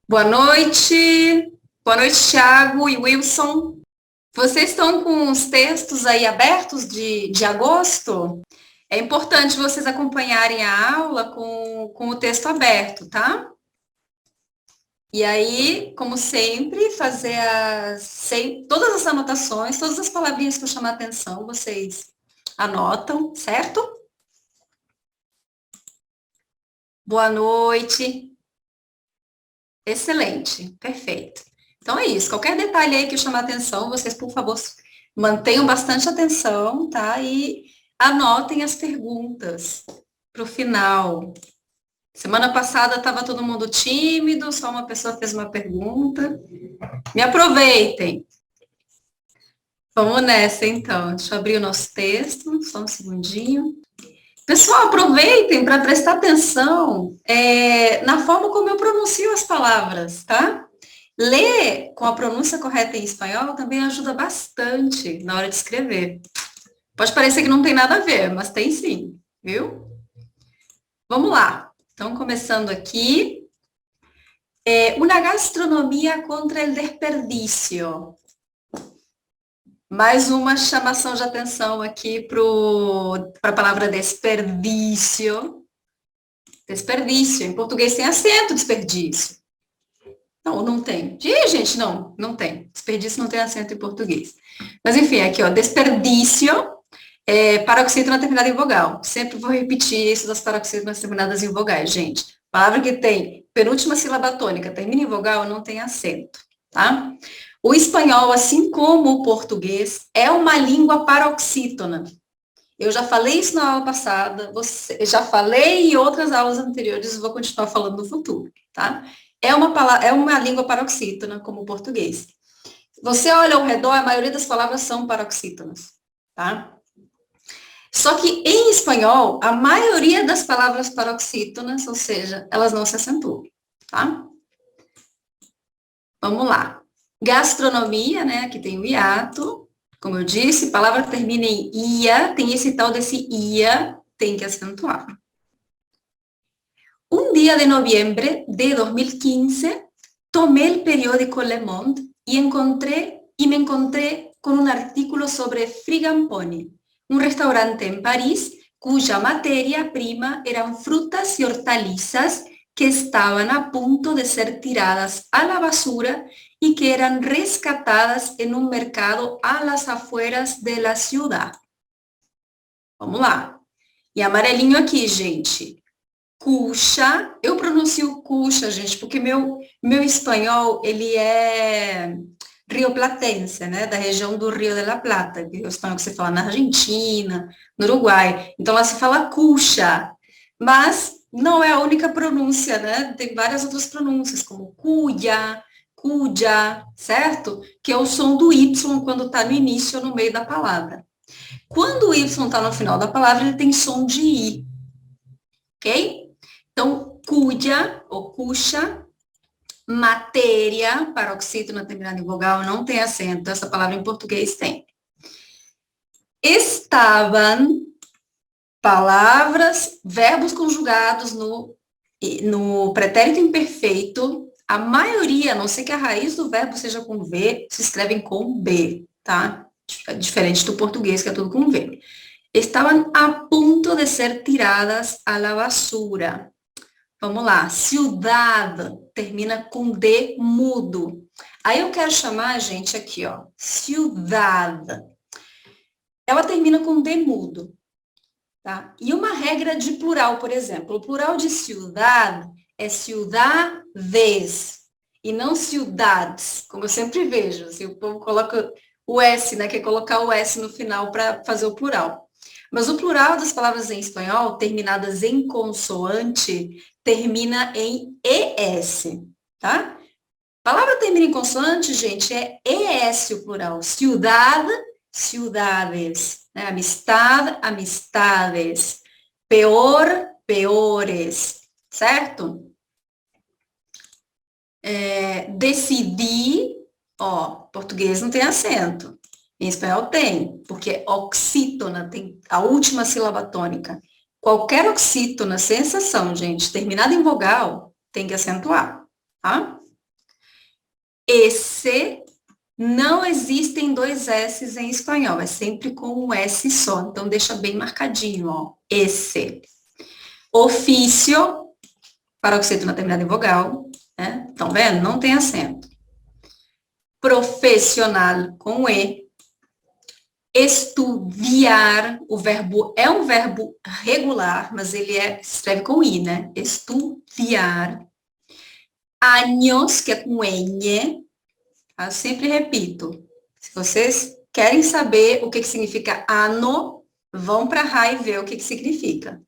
Boa noite. Boa noite, Thiago e Wilson. Vocês estão com os textos aí abertos de agosto? É importante vocês acompanharem a aula com o texto aberto, tá? E aí, como sempre, fazer todas as anotações, todas as palavrinhas que eu chamar a atenção, vocês anotam, certo? Boa noite. Excelente, perfeito. Então é isso. Qualquer detalhe aí que eu chamar a atenção, vocês, por favor, mantenham bastante atenção, tá? E anotem as perguntas para o final. Semana passada estava todo mundo tímido, só uma pessoa fez uma pergunta. Me aproveitem. Vamos nessa, então. Deixa eu abrir o nosso texto, só um segundinho. Pessoal, aproveitem para prestar atenção na forma como eu pronuncio as palavras, tá? Ler com a pronúncia correta em espanhol também ajuda bastante na hora de escrever. Pode parecer que não tem nada a ver, mas tem sim, viu? Vamos lá. Então, começando aqui. Uma gastronomia contra o desperdício. Mais uma chamação de atenção aqui para a palavra desperdício. Desperdício. Em português tem acento desperdício. Não tem. Gente, não tem. Desperdício não tem acento em português. Mas enfim, aqui, ó, desperdício, paroxítona terminada em vogal. Sempre vou repetir isso das paroxítonas terminadas em vogais, gente. Palavra que tem penúltima sílaba tônica, termina em vogal, não tem acento, tá? O espanhol, assim como o português, é uma língua paroxítona. Eu já falei isso na aula passada, já falei em outras aulas anteriores, vou continuar falando no futuro, tá? É uma língua paroxítona, como o português. Você olha ao redor, a maioria das palavras são paroxítonas, tá? Só que em espanhol, a maioria das palavras paroxítonas, ou seja, elas não se acentuam, tá? Vamos lá. Gastronomia, né? Aqui tem o hiato. Como eu disse, palavra que termina em ia, tem esse tal desse ia, tem que acentuar. Un día de noviembre de 2015, tomé el periódico Le Monde y me encontré con un artículo sobre Frigamponi, un restaurante en París cuya materia prima eran frutas y hortalizas que estaban a punto de ser tiradas a la basura y que eran rescatadas en un mercado a las afueras de la ciudad. Vamos lá. E amarelinho aqui, gente. Cuxa, eu pronuncio cuxa, gente, porque meu espanhol, ele é rioplatense, né, da região do Rio de la Plata, que é o espanhol que se fala na Argentina, no Uruguai, então lá se fala cuxa, mas não é a única pronúncia, né, tem várias outras pronúncias, como cuya, cuya, certo? Que é o som do Y quando está no início ou no meio da palavra. Quando o Y está no final da palavra, ele tem som de I, ok? Então, cuya ou cuxa, matéria, paroxítona terminada em vogal, não tem acento. Essa palavra em português tem. Estavam palavras, verbos conjugados no pretérito imperfeito. A maioria, a não ser que a raiz do verbo seja com V, se escrevem com B, tá? Diferente do português, que é tudo com V. Estavam a ponto de ser tiradas a la basura. Vamos lá, ciudad termina com D mudo. Aí eu quero chamar, gente, aqui, ó, ciudad. Ela termina com D mudo, tá? E uma regra de plural, por exemplo, o plural de ciudad é ciudades e não ciudades, como eu sempre vejo. Assim, o povo coloca o S, né, quer colocar o S no final para fazer o plural. Mas o plural das palavras em espanhol, terminadas em consoante, termina em ES, tá? Palavra termina em consoante, gente, é ES o plural. Ciudad, ciudades. Né? Amistad, amistades. Peor, peores. Certo? Decidi, ó, português não tem acento. Em espanhol tem, porque oxítona tem a última sílaba tônica. Qualquer oxítona, sensação, gente, terminada em vogal, tem que acentuar, tá? esse, não existem dois S's em espanhol, é sempre com um S só. Então, deixa bem marcadinho, ó. Esse. Ofício, paroxítona terminada em vogal, né? Estão vendo? Não tem acento. Profissional, com E. Estudiar, o verbo é um verbo regular, mas ele escreve com I, né? Estudiar. Años, que é com N. Eu sempre repito. Se vocês querem saber o que significa ano, vão para a RAI ver o que significa.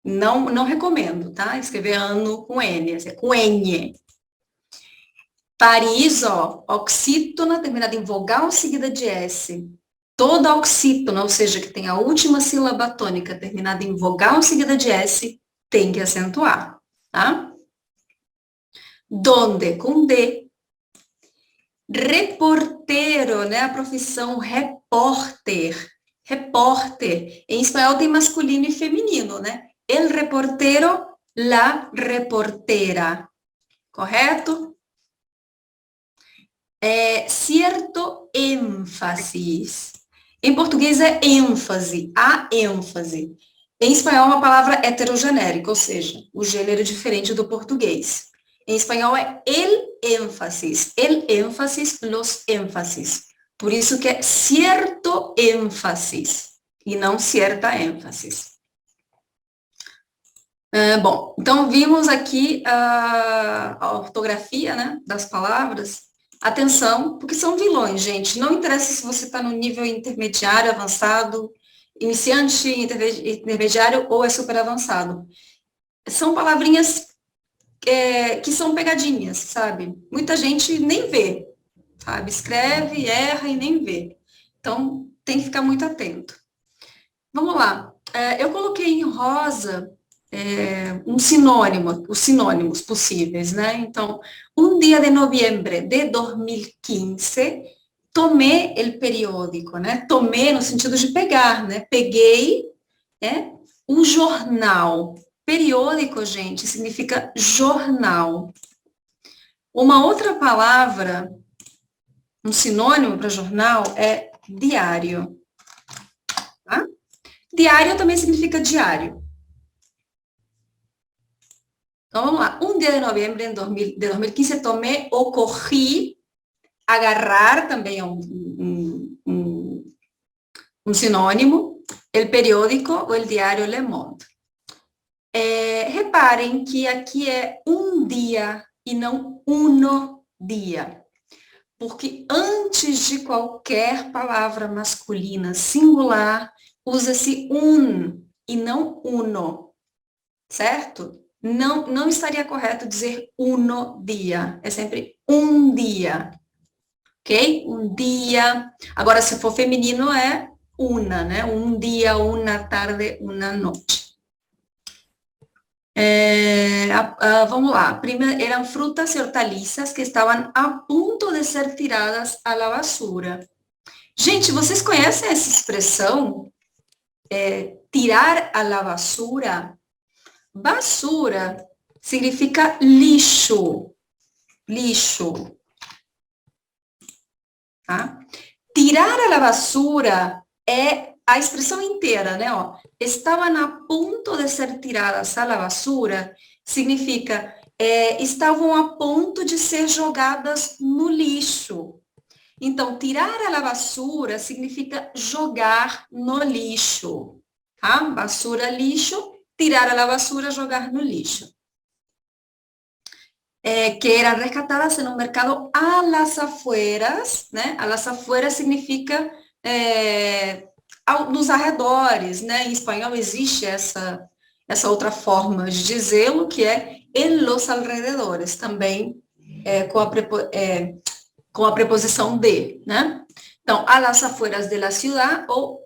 Não recomendo, tá? Escrever ano com N, é com N. Paris, ó, oxítona terminada em vogal seguida de S. Toda oxítona, ou seja, que tem a última sílaba tônica terminada em vogal seguida de S, tem que acentuar, tá? Donde, com D. Reporteiro, né? A profissão repórter. Repórter. Em espanhol tem masculino e feminino, né? El reportero, la reportera. Correto? Cierto ênfases. Em português é ênfase, a ênfase. Em espanhol é uma palavra heterogenérica, ou seja, o gênero é diferente do português. Em espanhol é el énfasis, los énfasis. Por isso que é cierto ênfasis e não cierta ênfasis. Bom, então vimos aqui a ortografia, né, das palavras. Atenção, porque são vilões, gente. Não interessa se você está no nível intermediário, avançado, iniciante, intermediário ou é super avançado. São palavrinhas que são pegadinhas, sabe? Muita gente nem vê, sabe? Escreve, erra e nem vê. Então, tem que ficar muito atento. Vamos lá. Eu coloquei em rosa um sinônimo, os sinônimos possíveis, né? Então, um dia de novembro de 2015, tomé el periódico, né? Tomé no sentido de pegar, né? Peguei, um jornal. Periódico, gente, significa jornal. Uma outra palavra, um sinônimo para jornal é diário. Tá? Diário também significa diário. Então, vamos lá. Um dia de novembro de 2015, tomé ou corri. Agarrar também é um sinônimo. El periódico ou el diário Le Monde. Reparem que aqui é um dia e não uno dia. Porque antes de qualquer palavra masculina singular, usa-se um e não uno. Certo? Não estaria correto dizer uno dia. É sempre um dia. Ok? Um dia. Agora, se for feminino, é una, né? Um dia, uma tarde, uma noite. Vamos lá. Primeiro, eram frutas e hortaliças que estavam a ponto de ser tiradas à la basura. Gente, vocês conhecem essa expressão? Tirar a la basura? Basura significa lixo. Lixo. Tá? Tirar a la basura é a expressão inteira, né? Ó, estavam a ponto de ser tiradas a la basura significa estavam a ponto de ser jogadas no lixo. Então, tirar a la basura significa jogar no lixo. Tá? Basura, lixo. Tirar a la basura, jogar no lixo. Que eram rescatadas no mercado a las afueras, né? A las afueras significa nos arredores, né? Em espanhol existe essa outra forma de dizê-lo, que é en los alrededores, também com a preposição de, né? Então, a las afueras de la ciudad ou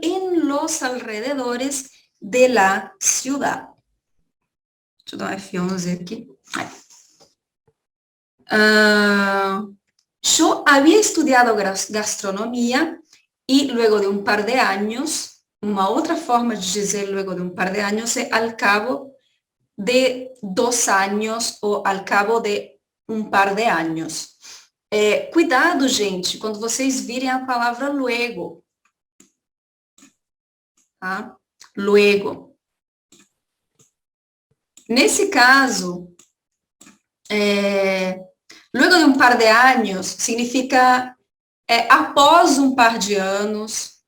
en los alrededores de la ciudad. Deixa eu dar um F11 aqui. Yo había estudiado gastronomía y luego de un par de años, una otra forma de decir luego de un par de años es al cabo de 2 años o al cabo de un par de años. Cuidado, gente, quando vocês virem a palavra luego, tá? Luego. Nesse caso, luego de um par de anos significa após um par de anos,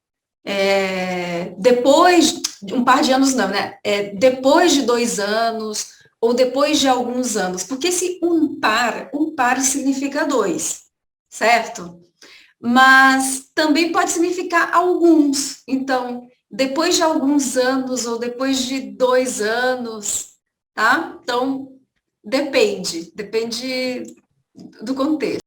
depois de um par de anos não, né? Depois de 2 anos ou depois de alguns anos, porque esse um par significa dois, certo? Mas também pode significar alguns. Então, depois de alguns anos ou depois de 2 anos, tá? Então, depende do contexto.